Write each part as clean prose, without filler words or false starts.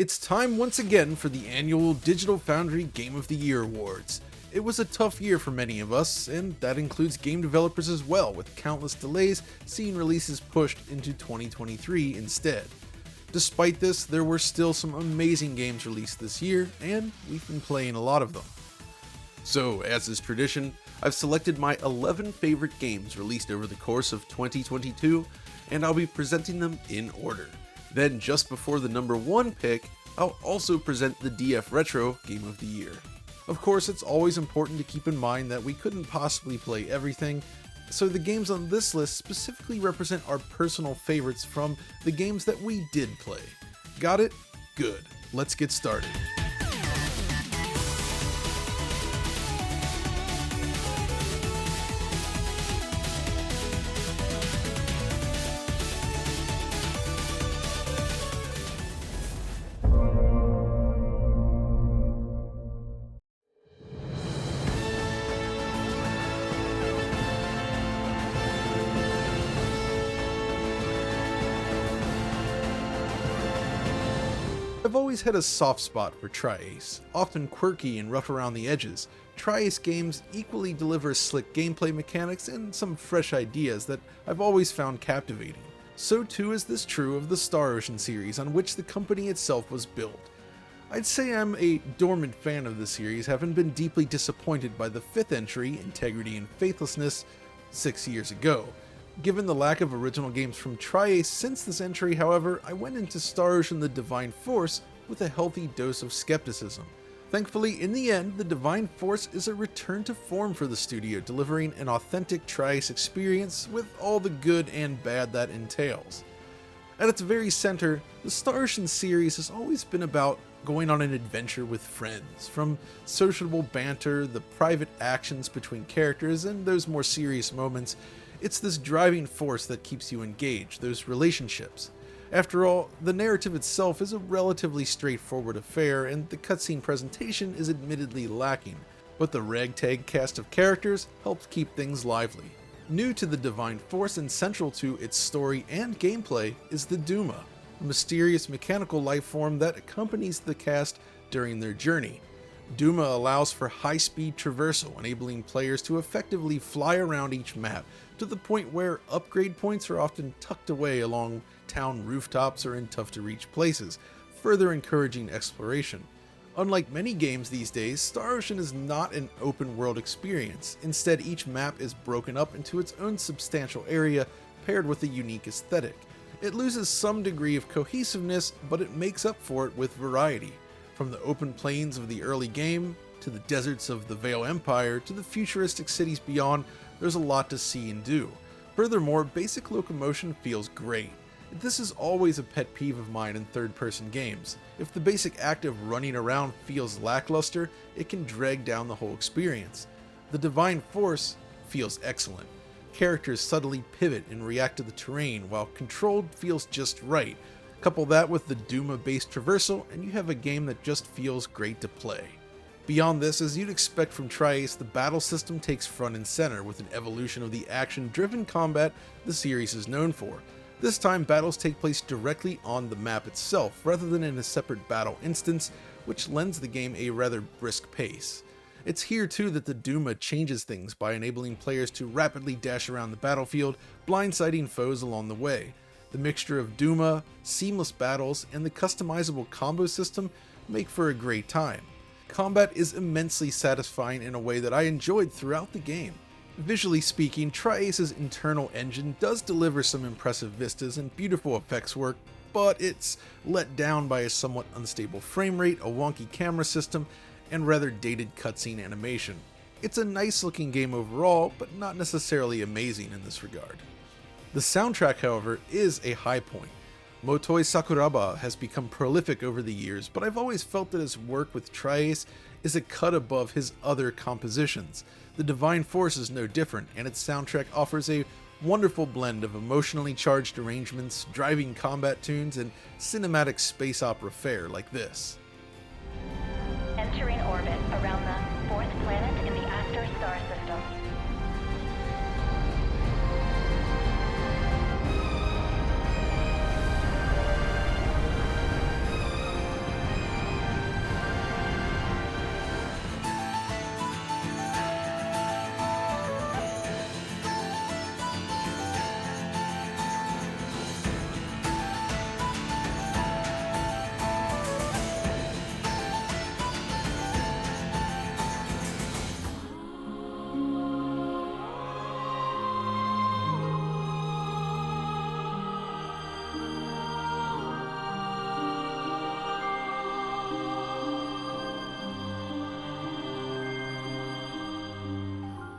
It's time once again for the annual Digital Foundry Game of the Year Awards. It was a tough year for many of us, and that includes game developers as well, with countless delays seeing releases pushed into 2023 instead. Despite this, there were still some amazing games released this year, and we've been playing a lot of them. So, as is tradition, I've selected my 11 favorite games released over the course of 2022, and I'll be presenting them in order. Then, just before the number 1 pick, I'll also present the DF Retro Game of the Year. Of course, it's always important to keep in mind that we couldn't possibly play everything, so the games on this list specifically represent our personal favorites from the games that we did play. Got it? Good. Let's get started. I've always had a soft spot for Tri-Ace. Often quirky and rough around the edges, Tri-Ace games equally deliver slick gameplay mechanics and some fresh ideas that I've always found captivating. So too is this true of the Star Ocean series, on which the company itself was built. I'd say I'm a dormant fan of the series, having been deeply disappointed by the 5th entry, Integrity and Faithlessness, 6 years ago. Given the lack of original games from Tri-Ace since this entry, however, I went into Star Ocean: The Divine Force with a healthy dose of skepticism. Thankfully, in the end, The Divine Force is a return to form for the studio, delivering an authentic Tri-Ace experience with all the good and bad that entails. At its very center, the Star Ocean series has always been about going on an adventure with friends. From sociable banter, the private actions between characters, and those more serious moments, it's this driving force that keeps you engaged, those relationships. After all, the narrative itself is a relatively straightforward affair, and the cutscene presentation is admittedly lacking, but the ragtag cast of characters helps keep things lively. New to the Divine Force and central to its story and gameplay is the Duma, a mysterious mechanical life form that accompanies the cast during their journey. Duma allows for high-speed traversal, enabling players to effectively fly around each map, to the point where upgrade points are often tucked away along town rooftops or in tough-to-reach places, further encouraging exploration. Unlike many games these days, Star Ocean is not an open-world experience. Instead, each map is broken up into its own substantial area, paired with a unique aesthetic. It loses some degree of cohesiveness, but it makes up for it with variety. From the open plains of the early game, to the deserts of the Vale Empire, to the futuristic cities beyond, there's a lot to see and do. Furthermore, basic locomotion feels great. This is always a pet peeve of mine in third-person games. If the basic act of running around feels lackluster, it can drag down the whole experience. The Divine Force feels excellent. Characters subtly pivot and react to the terrain, while controlled feels just right. Couple that with the Duma-based traversal, and you have a game that just feels great to play. Beyond this, as you'd expect from Tri-Ace, the battle system takes front and center with an evolution of the action-driven combat the series is known for. This time, battles take place directly on the map itself, rather than in a separate battle instance, which lends the game a rather brisk pace. It's here too that the Duma changes things by enabling players to rapidly dash around the battlefield, blindsiding foes along the way. The mixture of Duma, seamless battles, and the customizable combo system make for a great time. Combat is immensely satisfying in a way that I enjoyed throughout the game. Visually speaking, Tri-Ace's internal engine does deliver some impressive vistas and beautiful effects work, but it's let down by a somewhat unstable frame rate, a wonky camera system, and rather dated cutscene animation. It's a nice looking game overall, but not necessarily amazing in this regard. The soundtrack, however, is a high point. Motoi Sakuraba has become prolific over the years, but I've always felt that his work with Tri-Ace is a cut above his other compositions. The Divine Force is no different, and its soundtrack offers a wonderful blend of emotionally charged arrangements, driving combat tunes, and cinematic space opera fare like this. Entering orbit around the 4th planet in the Astor star system.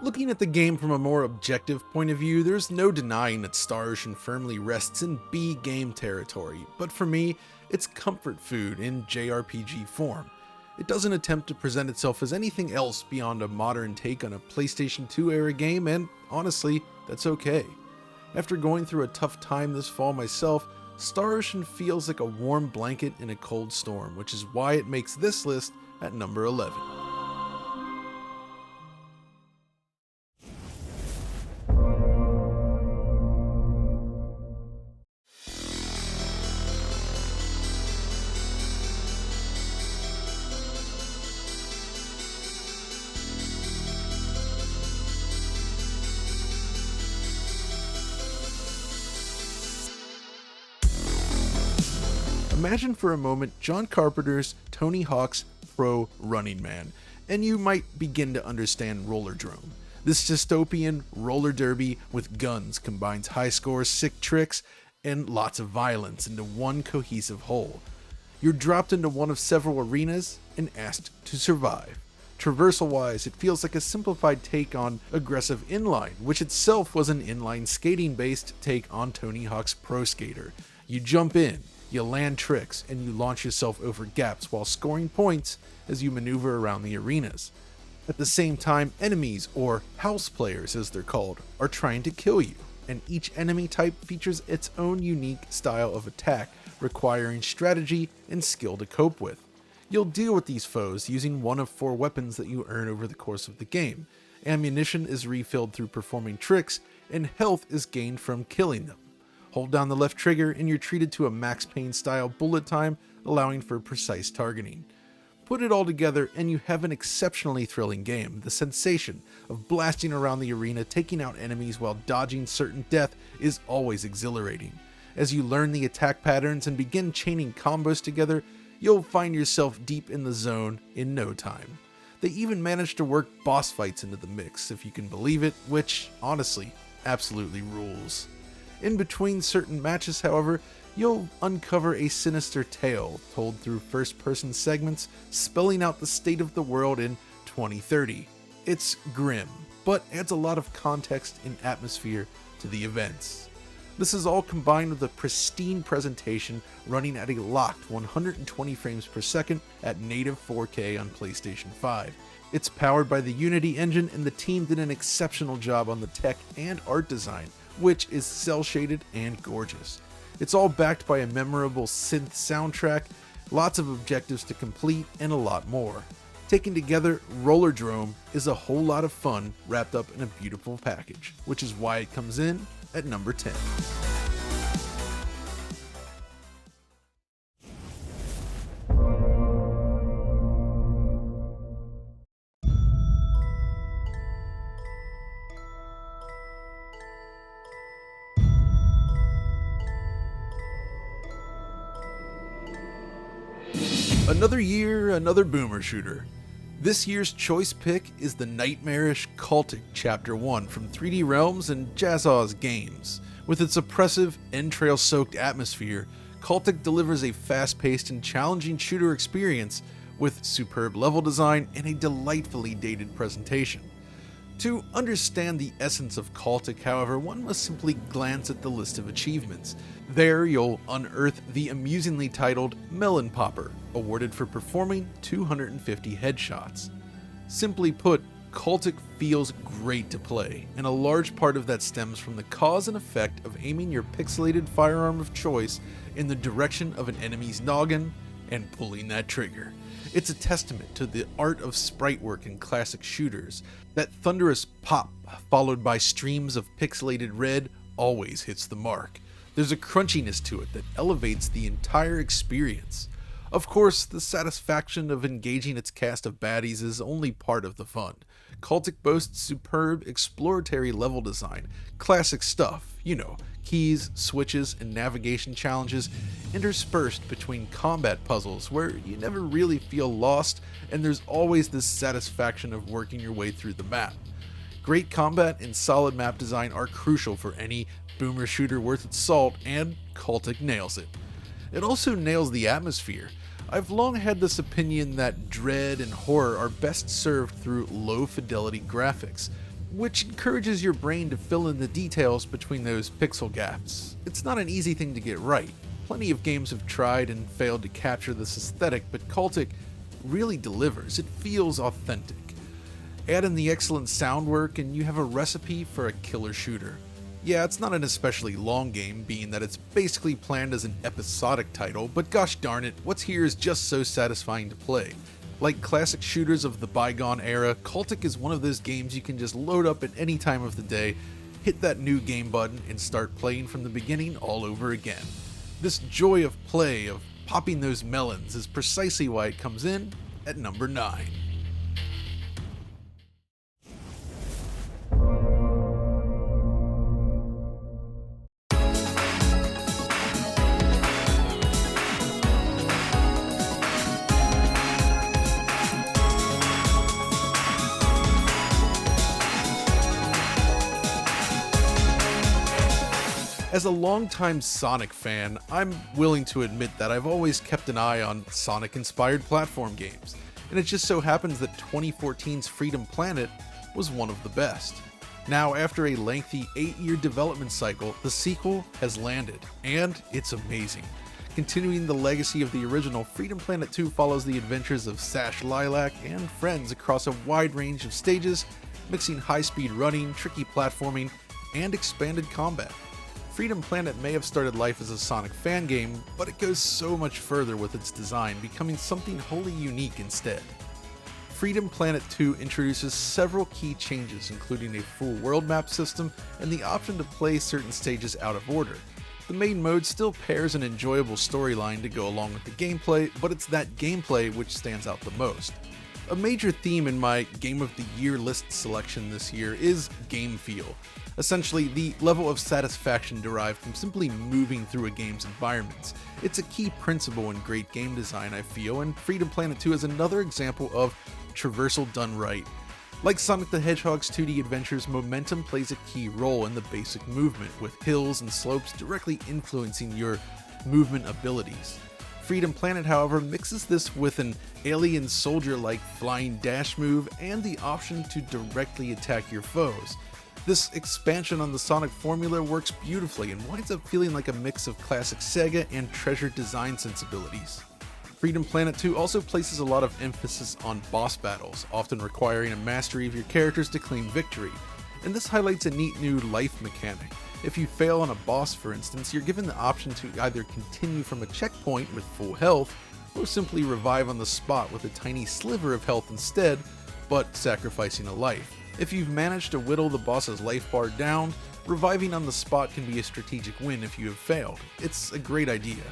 Looking at the game from a more objective point of view, there's no denying that Star Ocean firmly rests in B game territory, but for me, it's comfort food in JRPG form. It doesn't attempt to present itself as anything else beyond a modern take on a PlayStation 2 era game, and honestly, that's okay. After going through a tough time this fall myself, Star Ocean feels like a warm blanket in a cold storm, which is why it makes this list at number 11. Imagine for a moment John Carpenter's Tony Hawk's Pro Running Man, and you might begin to understand ROLLERDROME. This dystopian roller derby with guns combines high scores, sick tricks, and lots of violence into one cohesive whole. You're dropped into one of several arenas and asked to survive. Traversal-wise, it feels like a simplified take on aggressive inline, which itself was an inline skating-based take on Tony Hawk's Pro Skater. You jump in, you land tricks, and you launch yourself over gaps while scoring points as you maneuver around the arenas. At the same time, enemies, or house players as they're called, are trying to kill you, and each enemy type features its own unique style of attack, requiring strategy and skill to cope with. You'll deal with these foes using one of 4 weapons that you earn over the course of the game. Ammunition is refilled through performing tricks, and health is gained from killing them. Hold down the left trigger and you're treated to a Max Payne style bullet time, allowing for precise targeting. Put it all together and you have an exceptionally thrilling game. The sensation of blasting around the arena, taking out enemies while dodging certain death is always exhilarating. As you learn the attack patterns and begin chaining combos together, you'll find yourself deep in the zone in no time. They even managed to work boss fights into the mix, if you can believe it, which, honestly, absolutely rules. In between certain matches, however, you'll uncover a sinister tale told through first-person segments spelling out the state of the world in 2030. It's grim, but adds a lot of context and atmosphere to the events. This is all combined with a pristine presentation running at a locked 120 frames per second at native 4K on PlayStation 5. It's powered by the Unity engine, and the team did an exceptional job on the tech and art design, which is cel-shaded and gorgeous. It's all backed by a memorable synth soundtrack, lots of objectives to complete, and a lot more. Taken together, ROLLERDROME is a whole lot of fun wrapped up in a beautiful package, which is why it comes in at number 10. Another year, another boomer shooter. This year's choice pick is the nightmarish Cultic Chapter 1 from 3D Realms and Jazzaw's Games. With its oppressive, entrail-soaked atmosphere, Cultic delivers a fast-paced and challenging shooter experience with superb level design and a delightfully dated presentation. To understand the essence of Cultic, however, one must simply glance at the list of achievements. There you'll unearth the amusingly titled Melon Popper, awarded for performing 250 headshots. Simply put, Cultic feels great to play, and a large part of that stems from the cause and effect of aiming your pixelated firearm of choice in the direction of an enemy's noggin and pulling that trigger. It's a testament to the art of sprite work in classic shooters. That thunderous pop, followed by streams of pixelated red, always hits the mark. There's a crunchiness to it that elevates the entire experience. Of course, the satisfaction of engaging its cast of baddies is only part of the fun. Cultic boasts superb exploratory level design, classic stuff, keys, switches, and navigation challenges interspersed between combat puzzles where you never really feel lost, and there's always this satisfaction of working your way through the map. Great combat and solid map design are crucial for any boomer shooter worth its salt, and Cultic nails it. It also nails the atmosphere. I've long had this opinion that dread and horror are best served through low-fidelity graphics. which encourages your brain to fill in the details between those pixel gaps. It's not an easy thing to get right. Plenty of games have tried and failed to capture this aesthetic, but Cultic really delivers. It feels authentic. Add in the excellent sound work and you have a recipe for a killer shooter. Yeah, it's not an especially long game, being that it's basically planned as an episodic title, but gosh darn it, what's here is just so satisfying to play. Like classic shooters of the bygone era, Cultic is one of those games you can just load up at any time of the day, hit that new game button, and start playing from the beginning all over again. This joy of play, of popping those melons, is precisely why it comes in at number 9. As a longtime Sonic fan, I'm willing to admit that I've always kept an eye on Sonic-inspired platform games, and it just so happens that 2014's Freedom Planet was one of the best. Now, after a lengthy 8-year development cycle, the sequel has landed, and it's amazing. Continuing the legacy of the original, Freedom Planet 2 follows the adventures of Sash Lilac and friends across a wide range of stages, mixing high-speed running, tricky platforming, and expanded combat. Freedom Planet may have started life as a Sonic fan game, but it goes so much further with its design, becoming something wholly unique instead. Freedom Planet 2 introduces several key changes, including a full world map system and the option to play certain stages out of order. The main mode still pairs an enjoyable storyline to go along with the gameplay, but it's that gameplay which stands out the most. A major theme in my Game of the Year list selection this year is game feel. Essentially, the level of satisfaction derived from simply moving through a game's environments. It's a key principle in great game design, I feel, and Freedom Planet 2 is another example of traversal done right. Like Sonic the Hedgehog's 2D adventures, momentum plays a key role in the basic movement, with hills and slopes directly influencing your movement abilities. Freedom Planet, however, mixes this with an alien soldier-like flying dash move and the option to directly attack your foes. This expansion on the Sonic formula works beautifully and winds up feeling like a mix of classic Sega and treasured design sensibilities. Freedom Planet 2 also places a lot of emphasis on boss battles, often requiring a mastery of your characters to claim victory, and this highlights a neat new life mechanic. If you fail on a boss, for instance, you're given the option to either continue from a checkpoint with full health, or simply revive on the spot with a tiny sliver of health instead, but sacrificing a life. If you've managed to whittle the boss's life bar down, reviving on the spot can be a strategic win if you have failed. It's a great idea.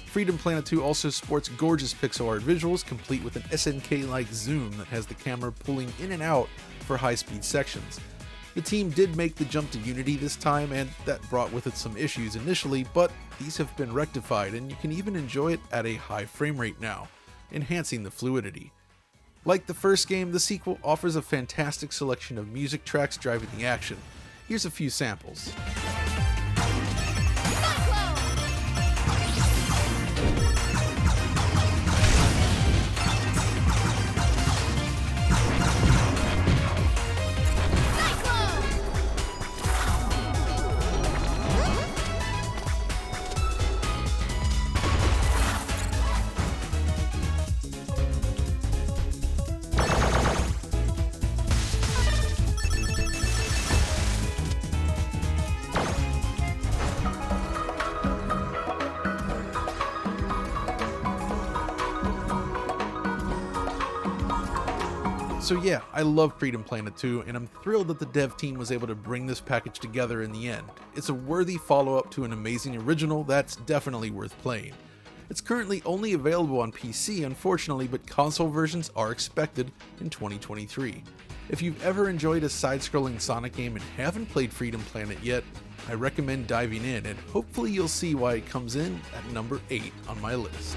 Freedom Planet 2 also sports gorgeous pixel art visuals, complete with an SNK-like zoom that has the camera pulling in and out for high-speed sections. The team did make the jump to Unity this time, and that brought with it some issues initially, but these have been rectified, and you can even enjoy it at a high frame rate now, enhancing the fluidity. Like the first game, the sequel offers a fantastic selection of music tracks driving the action. Here's a few samples. So yeah, I love Freedom Planet 2, and I'm thrilled that the dev team was able to bring this package together in the end. It's a worthy follow-up to an amazing original that's definitely worth playing. It's currently only available on PC, unfortunately, but console versions are expected in 2023. If you've ever enjoyed a side-scrolling Sonic game and haven't played Freedom Planet yet, I recommend diving in, and hopefully you'll see why it comes in at number 8 on my list.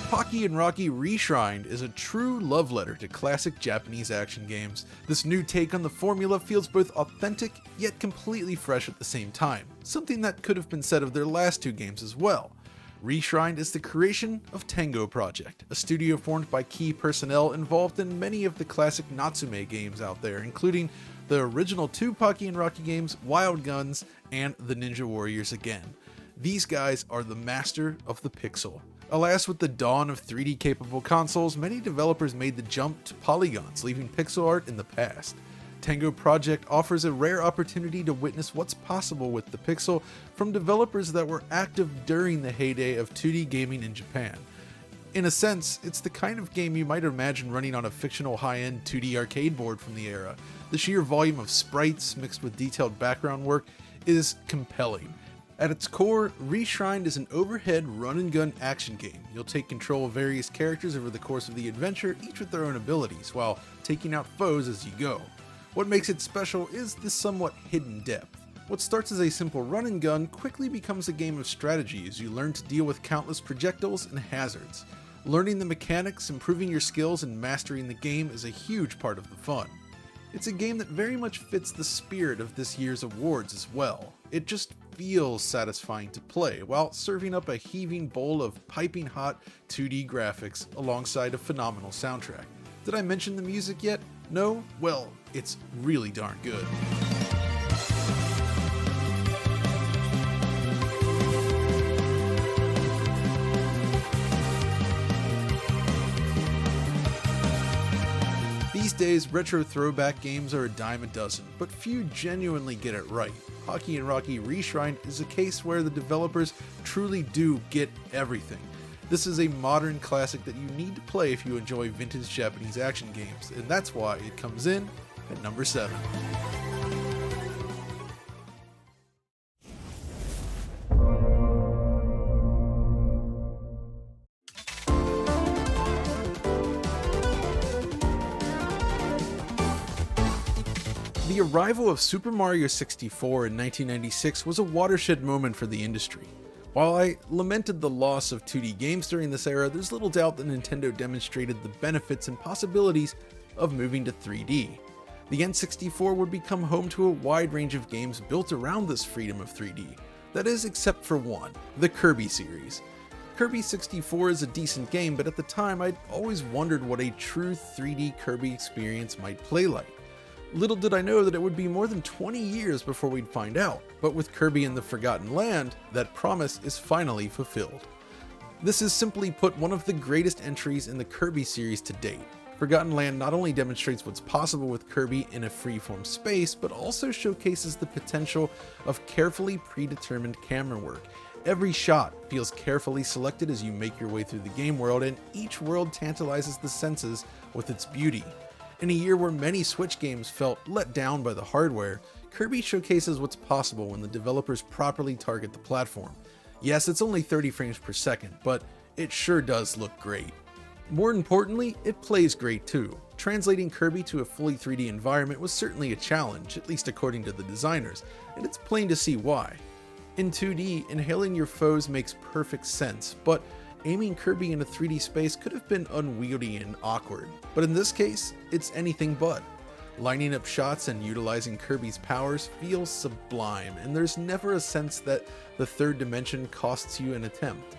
Pocky and Rocky Reshrined is a true love letter to classic Japanese action games. This new take on the formula feels both authentic, yet completely fresh at the same time, something that could have been said of their last two games as well. Reshrined is the creation of Tango Project, a studio formed by key personnel involved in many of the classic Natsume games out there, including the original two Pocky and Rocky games, Wild Guns, and the Ninja Warriors again. These guys are the master of the pixel. Alas, with the dawn of 3D capable consoles, many developers made the jump to polygons, leaving pixel art in the past. Tango Project offers a rare opportunity to witness what's possible with the pixel from developers that were active during the heyday of 2D gaming in Japan. In a sense, it's the kind of game you might imagine running on a fictional high-end 2D arcade board from the era. The sheer volume of sprites mixed with detailed background work is compelling. At its core, Reshrined is an overhead run-and-gun action game. You'll take control of various characters over the course of the adventure, each with their own abilities, while taking out foes as you go. What makes it special is the somewhat hidden depth. What starts as a simple run-and-gun quickly becomes a game of strategy as you learn to deal with countless projectiles and hazards. Learning the mechanics, improving your skills, and mastering the game is a huge part of the fun. It's a game that very much fits the spirit of this year's awards as well. It just feels satisfying to play, while serving up a heaving bowl of piping hot 2D graphics alongside a phenomenal soundtrack. Did I mention the music yet? No? Well, it's really darn good. These days, retro throwback games are a dime a dozen, but few genuinely get it right. Pocky and Rocky Reshrined is a case where the developers truly do get everything. This is a modern classic that you need to play if you enjoy vintage Japanese action games, and that's why it comes in at number 7. The arrival of Super Mario 64 in 1996 was a watershed moment for the industry. While I lamented the loss of 2D games during this era, there's little doubt that Nintendo demonstrated the benefits and possibilities of moving to 3D. The N64 would become home to a wide range of games built around this freedom of 3D. That is, except for one, the Kirby series. Kirby 64 is a decent game, but at the time I'd always wondered what a true 3D Kirby experience might play like. Little did I know that it would be more than 20 years before we'd find out, but with Kirby and the Forgotten Land, that promise is finally fulfilled. This is simply put one of the greatest entries in the Kirby series to date. Forgotten Land not only demonstrates what's possible with Kirby in a freeform space, but also showcases the potential of carefully predetermined camera work. Every shot feels carefully selected as you make your way through the game world, and each world tantalizes the senses with its beauty. In a year where many Switch games felt let down by the hardware, Kirby showcases what's possible when the developers properly target the platform. Yes, it's only 30 frames per second, but it sure does look great. More importantly, it plays great too. Translating Kirby to a fully 3D environment was certainly a challenge, at least according to the designers, and it's plain to see why. In 2D, inhaling your foes makes perfect sense, but aiming Kirby in a 3D space could have been unwieldy and awkward, but in this case, it's anything but. Lining up shots and utilizing Kirby's powers feels sublime, and there's never a sense that the third dimension costs you an attempt.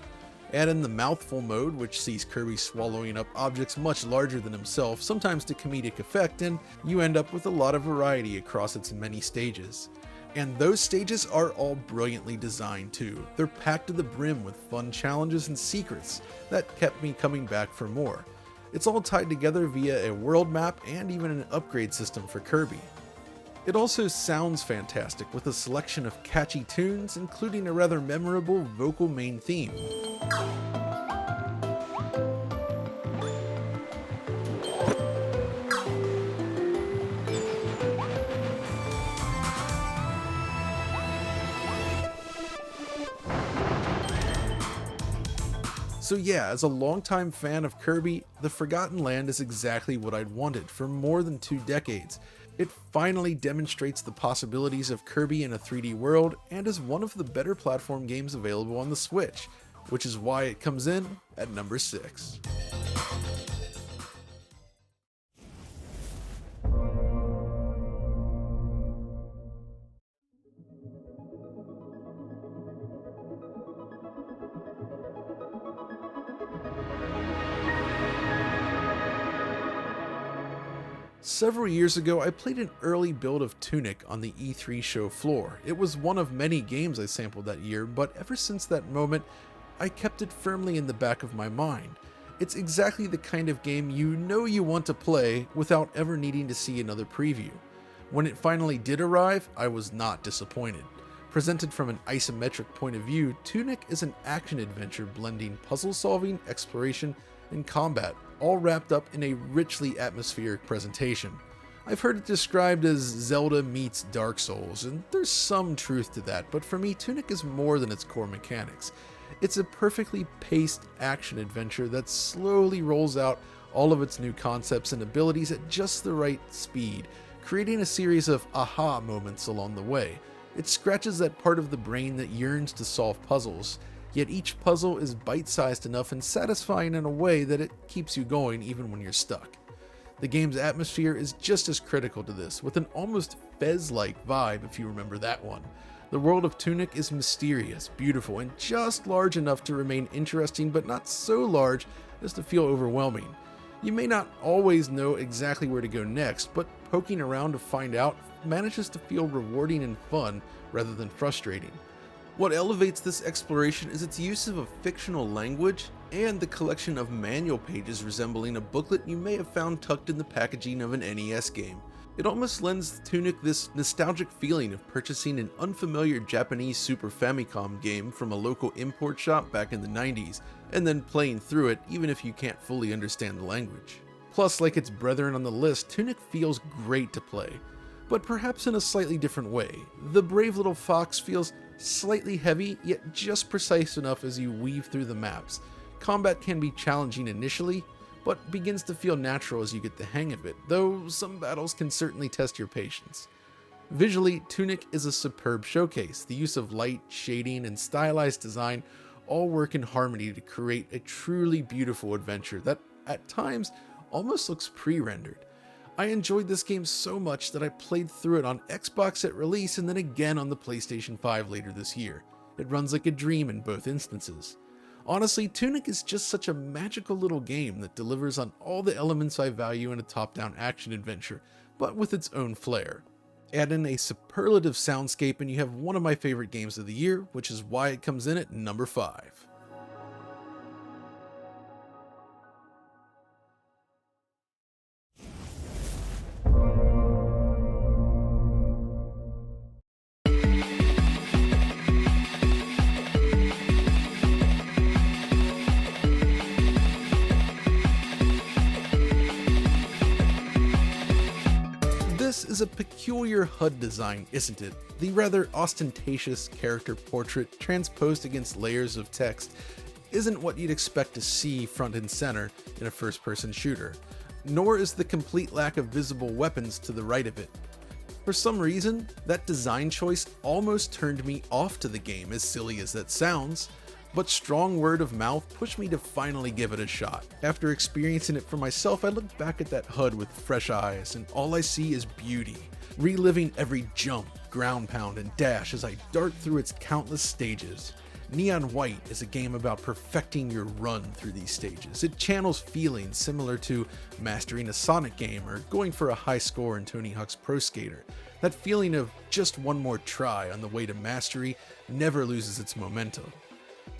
Add in the mouthful mode, which sees Kirby swallowing up objects much larger than himself, sometimes to comedic effect, and you end up with a lot of variety across its many stages. And those stages are all brilliantly designed too. They're packed to the brim with fun challenges and secrets that kept me coming back for more. It's all tied together via a world map and even an upgrade system for Kirby. It also sounds fantastic with a selection of catchy tunes, including a rather memorable vocal main theme. So yeah, as a longtime fan of Kirby, The Forgotten Land is exactly what I'd wanted for more than 2 decades. It finally demonstrates the possibilities of Kirby in a 3D world and is one of the better platform games available on the Switch. which is why it comes in at number 6. Several years ago, I played an early build of Tunic on the E3 show floor. It was one of many games I sampled that year, but ever since that moment, I kept it firmly in the back of my mind. It's exactly the kind of game you know you want to play without ever needing to see another preview. When it finally did arrive, I was not disappointed. Presented from an isometric point of view, Tunic is an action-adventure blending puzzle solving, exploration, and combat, all wrapped up in a richly atmospheric presentation. I've heard it described as Zelda meets Dark Souls, and there's some truth to that, but for me, Tunic is more than its core mechanics. It's a perfectly paced action-adventure that slowly rolls out all of its new concepts and abilities at just the right speed, creating a series of aha moments along the way. It scratches that part of the brain that yearns to solve puzzles, yet each puzzle is bite-sized enough and satisfying in a way that it keeps you going even when you're stuck. The game's atmosphere is just as critical to this, with an almost Fez-like vibe if you remember that one. The world of Tunic is mysterious, beautiful, and just large enough to remain interesting, but not so large as to feel overwhelming. You may not always know exactly where to go next, but poking around to find out manages to feel rewarding and fun rather than frustrating. What elevates this exploration is its use of a fictional language and the collection of manual pages resembling a booklet you may have found tucked in the packaging of an NES game. It almost lends Tunic this nostalgic feeling of purchasing an unfamiliar Japanese Super Famicom game from a local import shop back in the 90s, and then playing through it even if you can't fully understand the language. Plus, like its brethren on the list, Tunic feels great to play, but perhaps in a slightly different way. The brave little fox feels slightly heavy, yet just precise enough as you weave through the maps. Combat can be challenging initially, but begins to feel natural as you get the hang of it, though some battles can certainly test your patience. Visually, Tunic is a superb showcase. The use of light, shading, and stylized design all work in harmony to create a truly beautiful adventure that, at times, almost looks pre-rendered. I enjoyed this game so much that I played through it on Xbox at release and then again on the PlayStation 5 later this year. It runs like a dream in both instances. Honestly, Tunic is just such a magical little game that delivers on all the elements I value in a top-down action adventure, but with its own flair. Add in a superlative soundscape and you have one of my favorite games of the year, which is why it comes in at number 5. This is a peculiar HUD design, isn't it? The rather ostentatious character portrait transposed against layers of text isn't what you'd expect to see front and center in a first-person shooter, nor is the complete lack of visible weapons to the right of it. For some reason, that design choice almost turned me off to the game, as silly as that sounds, but strong word of mouth pushed me to finally give it a shot. After experiencing it for myself, I look back at that HUD with fresh eyes, and all I see is beauty, reliving every jump, ground pound, and dash as I dart through its countless stages. Neon White is a game about perfecting your run through these stages. It channels feelings similar to mastering a Sonic game or going for a high score in Tony Hawk's Pro Skater. That feeling of just one more try on the way to mastery never loses its momentum.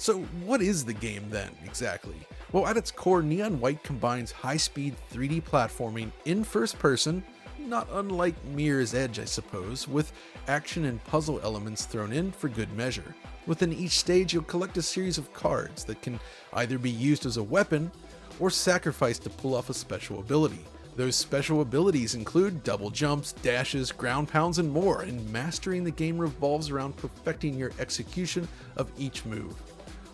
So what is the game then, exactly? Well, at its core, Neon White combines high-speed 3D platforming in first person, not unlike Mirror's Edge I suppose, with action and puzzle elements thrown in for good measure. Within each stage you'll collect a series of cards that can either be used as a weapon or sacrificed to pull off a special ability. Those special abilities include double jumps, dashes, ground pounds, and more, and mastering the game revolves around perfecting your execution of each move.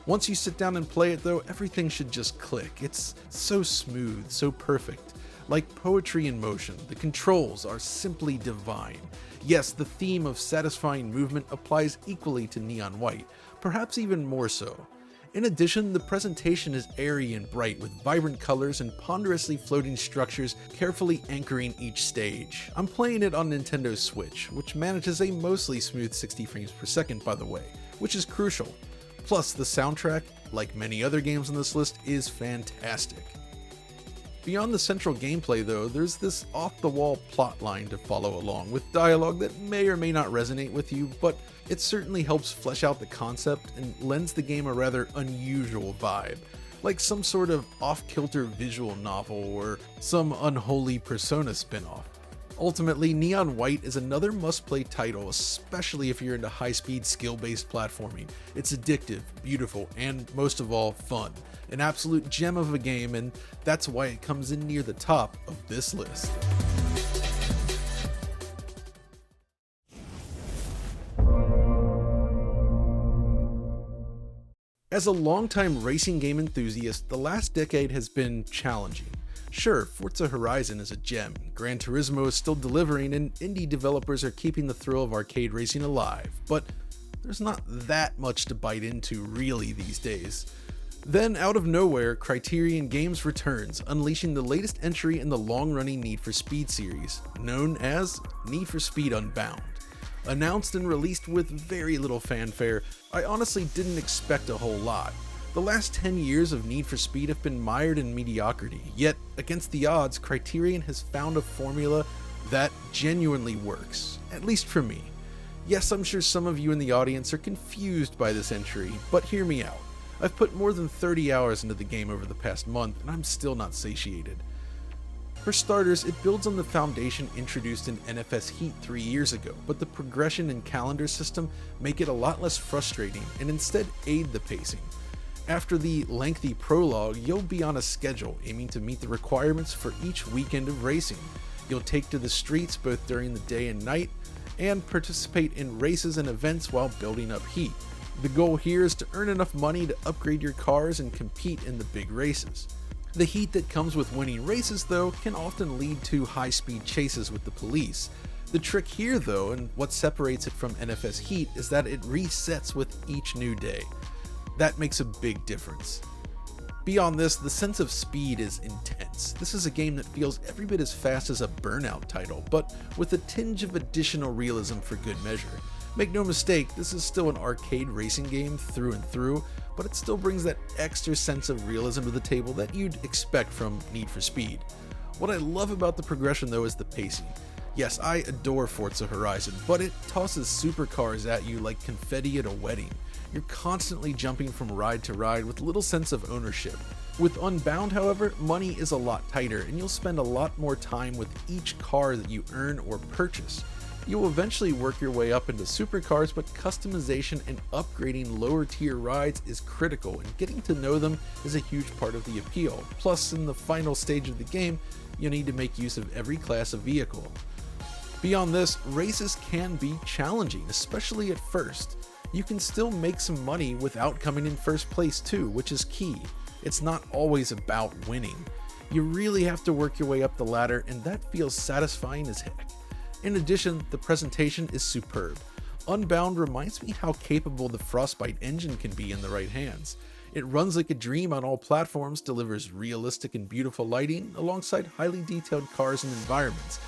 Once you sit down and play it though, everything should just click. It's so smooth, so perfect. Like poetry in motion, the controls are simply divine. Yes, the theme of satisfying movement applies equally to Neon White, perhaps even more so. In addition, the presentation is airy and bright with vibrant colors and ponderously floating structures carefully anchoring each stage. I'm playing it on Nintendo Switch, which manages a mostly smooth 60 frames per second by the way, which is crucial. Plus, the soundtrack, like many other games on this list, is fantastic. Beyond the central gameplay though, there's this off-the-wall plot line to follow along with dialogue that may or may not resonate with you, but it certainly helps flesh out the concept and lends the game a rather unusual vibe, like some sort of off-kilter visual novel or some unholy Persona spinoff. Ultimately, Neon White is another must-play title, especially if you're into high-speed skill-based platforming. It's addictive, beautiful, and most of all, fun. An absolute gem of a game, and that's why it comes in near the top of this list. As a longtime racing game enthusiast, the last decade has been challenging. Sure, Forza Horizon is a gem, Gran Turismo is still delivering, and indie developers are keeping the thrill of arcade racing alive, but there's not that much to bite into really these days. Then, out of nowhere, Criterion Games returns, unleashing the latest entry in the long-running Need for Speed series, known as Need for Speed Unbound. Announced and released with very little fanfare, I honestly didn't expect a whole lot. The last 10 years of Need for Speed have been mired in mediocrity, yet against the odds, Criterion has found a formula that genuinely works, at least for me. Yes, I'm sure some of you in the audience are confused by this entry, but hear me out. I've put more than 30 hours into the game over the past month, and I'm still not satiated. For starters, it builds on the foundation introduced in NFS Heat 3 years ago, but the progression and calendar system make it a lot less frustrating and instead aid the pacing. After the lengthy prologue, you'll be on a schedule aiming to meet the requirements for each weekend of racing. You'll take to the streets both during the day and night, and participate in races and events while building up heat. The goal here is to earn enough money to upgrade your cars and compete in the big races. The heat that comes with winning races, though, can often lead to high-speed chases with the police. The trick here, though, and what separates it from NFS Heat, is that it resets with each new day. That makes a big difference. Beyond this, the sense of speed is intense. This is a game that feels every bit as fast as a Burnout title, but with a tinge of additional realism for good measure. Make no mistake, this is still an arcade racing game through and through, but it still brings that extra sense of realism to the table that you'd expect from Need for Speed. What I love about the progression though is the pacing. Yes, I adore Forza Horizon, but it tosses supercars at you like confetti at a wedding. You're constantly jumping from ride to ride with little sense of ownership. With Unbound, however, money is a lot tighter, and you'll spend a lot more time with each car that you earn or purchase. You'll eventually work your way up into supercars, but customization and upgrading lower tier rides is critical, and getting to know them is a huge part of the appeal. Plus, in the final stage of the game, you need to make use of every class of vehicle. Beyond this, races can be challenging, especially at first. You can still make some money without coming in first place too, which is key. It's not always about winning. You really have to work your way up the ladder, and that feels satisfying as heck. In addition, the presentation is superb. Unbound reminds me how capable the Frostbite engine can be in the right hands. It runs like a dream on all platforms, delivers realistic and beautiful lighting alongside highly detailed cars and environments.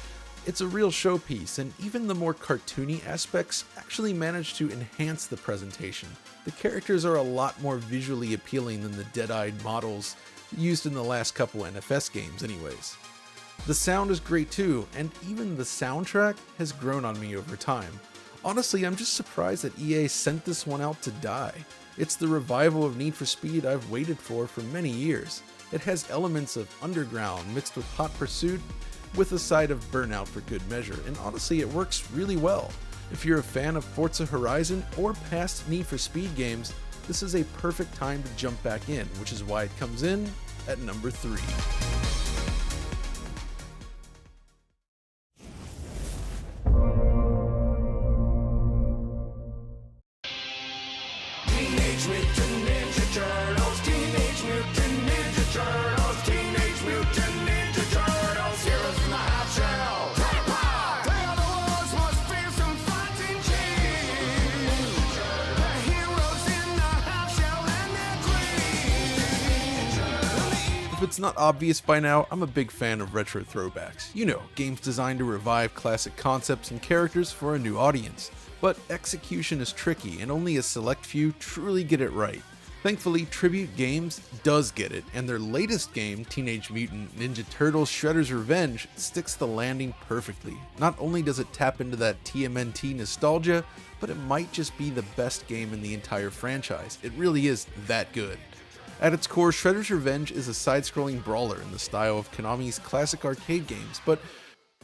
It's a real showpiece, and even the more cartoony aspects actually manage to enhance the presentation. The characters are a lot more visually appealing than the dead-eyed models used in the last couple NFS games anyways. The sound is great too, and even the soundtrack has grown on me over time. Honestly, I'm just surprised that EA sent this one out to die. It's the revival of Need for Speed I've waited for many years. It has elements of Underground mixed with Hot Pursuit, with a side of Burnout for good measure, and honestly it works really well. If you're a fan of Forza Horizon or past Need for Speed games, this is a perfect time to jump back in, which is why it comes in at number 3. Teenage Mutant Ninja Turtles, Teenage Mutant Ninja Turtles, Teenage Mutant Ninja Turtles, heroes from the half shell. Take apart! They are the world's most fearsome fighting cheese. The heroes in the half shell and they're green. If it's not obvious by now, I'm a big fan of retro throwbacks. You know, games designed to revive classic concepts and characters for a new audience. But execution is tricky, and only a select few truly get it right. Thankfully, Tribute Games does get it, and their latest game, Teenage Mutant Ninja Turtles Shredder's Revenge, sticks the landing perfectly. Not only does it tap into that TMNT nostalgia, but it might just be the best game in the entire franchise. It really is that good. At its core, Shredder's Revenge is a side-scrolling brawler in the style of Konami's classic arcade games, but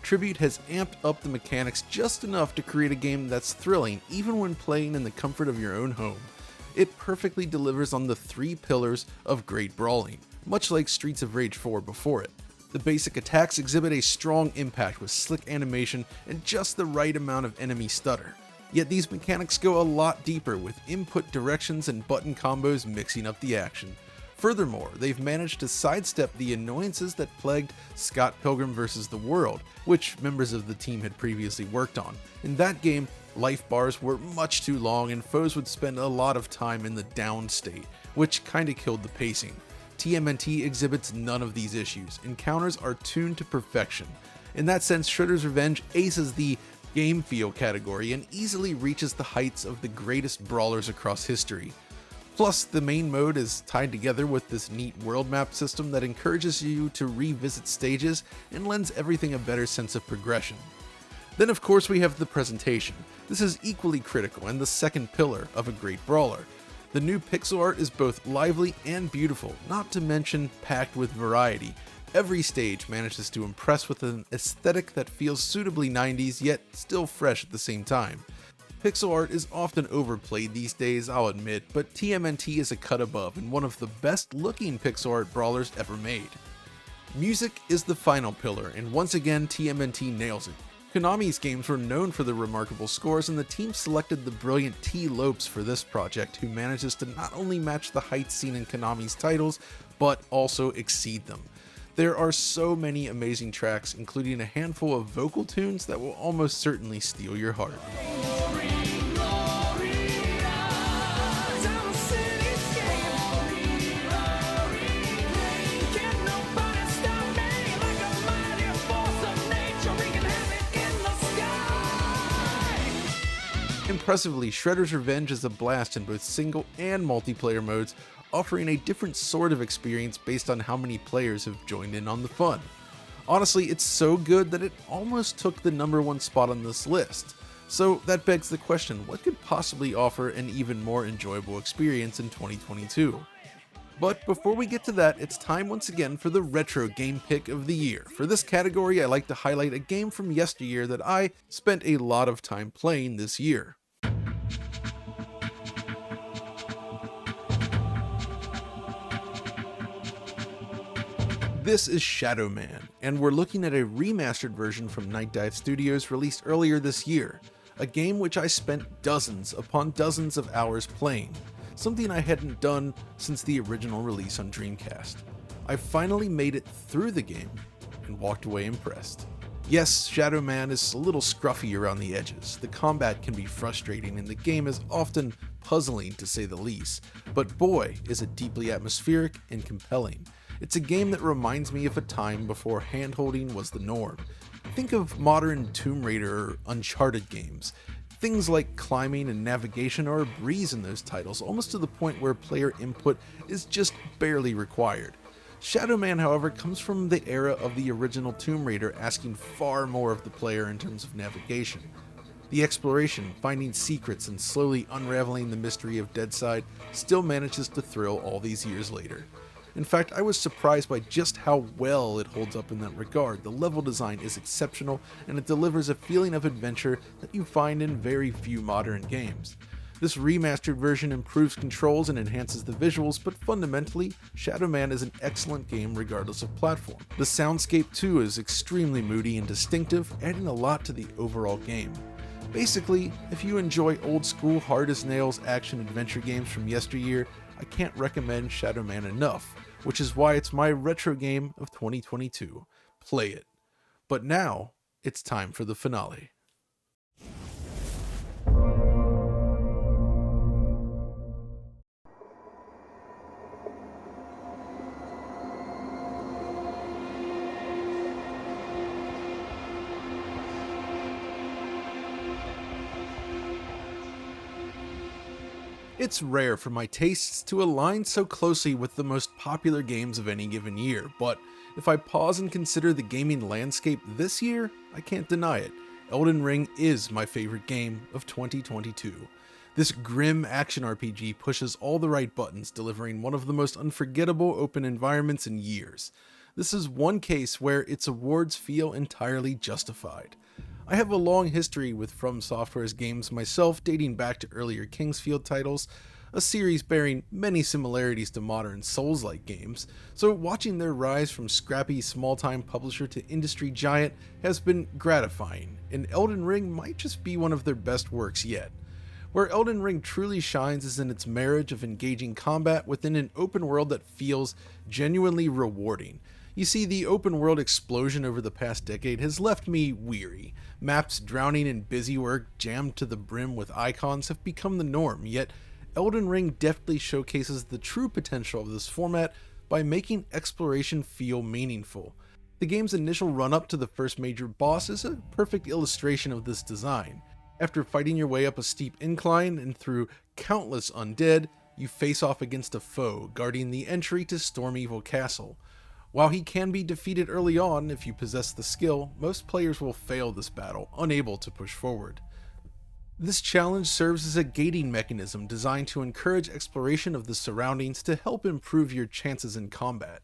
Tribute has amped up the mechanics just enough to create a game that's thrilling even when playing in the comfort of your own home. It perfectly delivers on the three pillars of great brawling, much like Streets of Rage 4 before it. The basic attacks exhibit a strong impact with slick animation and just the right amount of enemy stutter. Yet these mechanics go a lot deeper with input directions and button combos mixing up the action. Furthermore, they've managed to sidestep the annoyances that plagued Scott Pilgrim vs. the World, which members of the team had previously worked on. In that game, life bars were much too long and foes would spend a lot of time in the down state, which kinda killed the pacing. TMNT exhibits none of these issues. Encounters are tuned to perfection. In that sense, Shredder's Revenge aces the game feel category and easily reaches the heights of the greatest brawlers across history. Plus, the main mode is tied together with this neat world map system that encourages you to revisit stages and lends everything a better sense of progression. Then of course we have the presentation. This is equally critical and the second pillar of a great brawler. The new pixel art is both lively and beautiful, not to mention packed with variety. Every stage manages to impress with an aesthetic that feels suitably 90s yet still fresh at the same time. Pixel art is often overplayed these days, I'll admit, but TMNT is a cut above and one of the best looking pixel art brawlers ever made. Music is the final pillar, and once again TMNT nails it. Konami's games were known for their remarkable scores, and the team selected the brilliant T. Lopes for this project, who manages to not only match the heights seen in Konami's titles, but also exceed them. There are so many amazing tracks, including a handful of vocal tunes that will almost certainly steal your heart. Impressively, Shredder's Revenge is a blast in both single and multiplayer modes, offering a different sort of experience based on how many players have joined in on the fun. Honestly, it's so good that it almost took the #1 spot on this list. So that begs the question, what could possibly offer an even more enjoyable experience in 2022? But before we get to that, it's time once again for the Retro Game Pick of the Year. For this category, I like to highlight a game from yesteryear that I spent a lot of time playing this year. This is Shadow Man, and we're looking at a remastered version from Night Dive Studios released earlier this year, a game which I spent dozens upon dozens of hours playing, something I hadn't done since the original release on Dreamcast. I finally made it through the game and walked away impressed. Yes, Shadow Man is a little scruffy around the edges, the combat can be frustrating, and the game is often puzzling to say the least, but boy is it deeply atmospheric and compelling. It's a game that reminds me of a time before hand-holding was the norm. Think of modern Tomb Raider or Uncharted games. Things like climbing and navigation are a breeze in those titles, almost to the point where player input is just barely required. Shadow Man, however, comes from the era of the original Tomb Raider, asking far more of the player in terms of navigation. The exploration, finding secrets, and slowly unraveling the mystery of Deadside still manages to thrill all these years later. In fact, I was surprised by just how well it holds up in that regard. The level design is exceptional, and it delivers a feeling of adventure that you find in very few modern games. This remastered version improves controls and enhances the visuals, but fundamentally, Shadow Man is an excellent game regardless of platform. The soundscape too is extremely moody and distinctive, adding a lot to the overall game. Basically, if you enjoy old school hard-as-nails action-adventure games from yesteryear, I can't recommend Shadow Man enough, which is why it's my retro game of 2022. Play it. But now, it's time for the finale. It's rare for my tastes to align so closely with the most popular games of any given year, but if I pause and consider the gaming landscape this year, I can't deny it. Elden Ring is my favorite game of 2022. This grim action RPG pushes all the right buttons, delivering one of the most unforgettable open environments in years. This is one case where its awards feel entirely justified. I have a long history with From Software's games myself, dating back to earlier Kingsfield titles, a series bearing many similarities to modern Souls-like games, so watching their rise from scrappy small-time publisher to industry giant has been gratifying, and Elden Ring might just be one of their best works yet. Where Elden Ring truly shines is in its marriage of engaging combat within an open world that feels genuinely rewarding. You see, the open world explosion over the past decade has left me weary. Maps drowning in busy work jammed to the brim with icons have become the norm, yet Elden Ring deftly showcases the true potential of this format by making exploration feel meaningful. The game's initial run-up to the first major boss is a perfect illustration of this design. After fighting your way up a steep incline and through countless undead, you face off against a foe guarding the entry to Stormevil Castle. While he can be defeated early on if you possess the skill, most players will fail this battle, unable to push forward. This challenge serves as a gating mechanism designed to encourage exploration of the surroundings to help improve your chances in combat.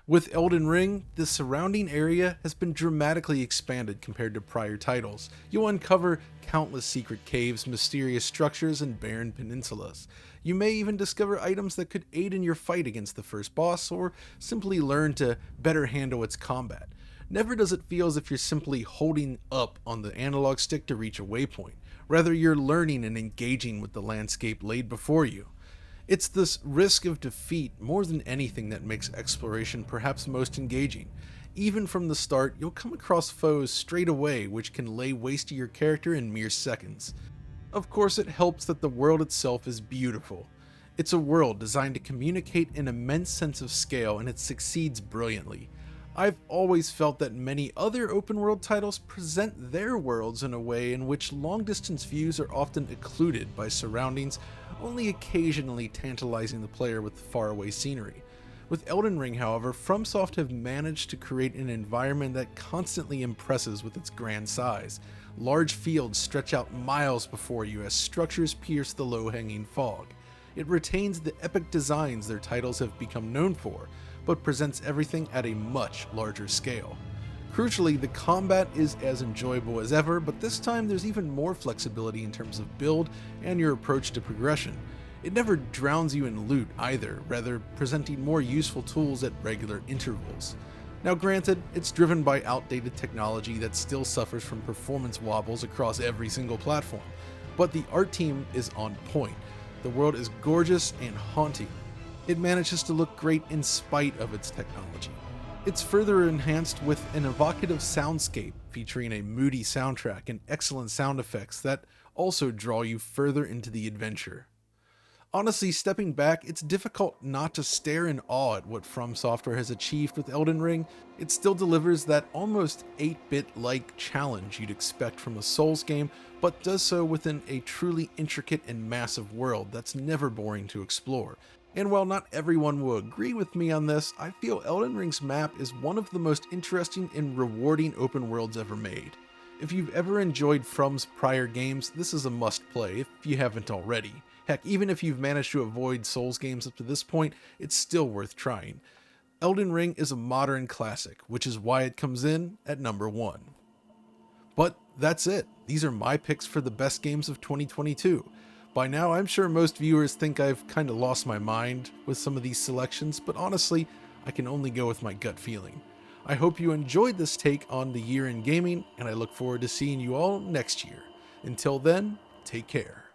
With Elden Ring, the surrounding area has been dramatically expanded compared to prior titles. You'll uncover countless secret caves, mysterious structures, and barren peninsulas. You may even discover items that could aid in your fight against the first boss, or simply learn to better handle its combat. Never does it feel as if you're simply holding up on the analog stick to reach a waypoint. Rather, you're learning and engaging with the landscape laid before you. It's this risk of defeat more than anything that makes exploration perhaps most engaging. Even from the start, you'll come across foes straight away which can lay waste to your character in mere seconds. Of course, it helps that the world itself is beautiful. It's a world designed to communicate an immense sense of scale, and it succeeds brilliantly. I've always felt that many other open world titles present their worlds in a way in which long distance views are often occluded by surroundings, only occasionally tantalizing the player with faraway scenery. With Elden Ring, however, FromSoft have managed to create an environment that constantly impresses with its grand size. Large fields stretch out miles before you as structures pierce the low-hanging fog. It retains the epic designs their titles have become known for, but presents everything at a much larger scale. Crucially, the combat is as enjoyable as ever, but this time there's even more flexibility in terms of build and your approach to progression. It never drowns you in loot either, rather presenting more useful tools at regular intervals. Now granted, it's driven by outdated technology that still suffers from performance wobbles across every single platform, but the art team is on point. The world is gorgeous and haunting. It manages to look great in spite of its technology. It's further enhanced with an evocative soundscape featuring a moody soundtrack and excellent sound effects that also draw you further into the adventure. Honestly, stepping back, it's difficult not to stare in awe at what From Software has achieved with Elden Ring. It still delivers that almost 8-bit-like challenge you'd expect from a Souls game, but does so within a truly intricate and massive world that's never boring to explore. And while not everyone will agree with me on this, I feel Elden Ring's map is one of the most interesting and rewarding open worlds ever made. If you've ever enjoyed From's prior games, this is a must-play if you haven't already. Heck, even if you've managed to avoid Souls games up to this point, it's still worth trying. Elden Ring is a modern classic, which is why it comes in at number 1. But that's it. These are my picks for the best games of 2022. By now, I'm sure most viewers think I've kinda lost my mind with some of these selections, but honestly, I can only go with my gut feeling. I hope you enjoyed this take on the year in gaming, and I look forward to seeing you all next year. Until then, take care.